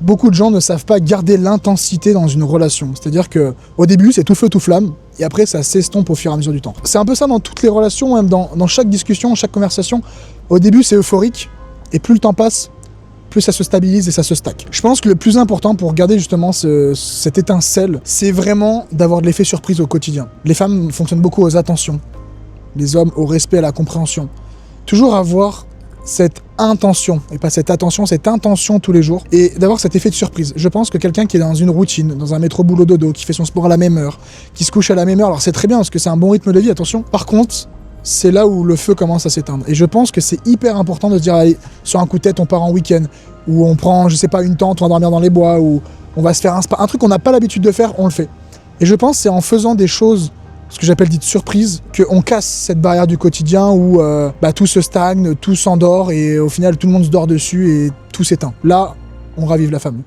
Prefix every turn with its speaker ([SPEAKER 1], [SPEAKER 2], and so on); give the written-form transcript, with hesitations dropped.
[SPEAKER 1] beaucoup de gens ne savent pas garder l'intensité dans une relation. C'est-à-dire qu'au début, c'est tout feu, tout flamme, et après, ça s'estompe au fur et à mesure du temps. C'est un peu ça dans toutes les relations, même dans chaque discussion, chaque conversation. Au début, c'est euphorique, et plus le temps passe, plus ça se stabilise et ça se stack. Je pense que le plus important pour garder justement cette étincelle, c'est vraiment d'avoir de l'effet surprise au quotidien. Les femmes fonctionnent beaucoup aux attentions, les hommes au respect, à la compréhension. Toujours avoir cette intention, et pas cette attention, cette intention tous les jours, et d'avoir cet effet de surprise. Je pense que quelqu'un qui est dans une routine, dans un métro boulot dodo, qui fait son sport à la même heure, qui se couche à la même heure, alors c'est très bien parce que c'est un bon rythme de vie, attention. Par contre, c'est là où le feu commence à s'éteindre. Et je pense que c'est hyper important de se dire, allez, sur un coup de tête, on part en week-end, ou on prend, je sais pas, une tente, on va dormir dans les bois, ou on va se faire un spa, un truc qu'on n'a pas l'habitude de faire, on le fait. Et je pense que c'est en faisant des choses, ce que j'appelle dites surprises, qu'on casse cette barrière du quotidien où tout se stagne, tout s'endort, et au final, tout le monde se dort dessus et tout s'éteint. Là, on ravive la femme.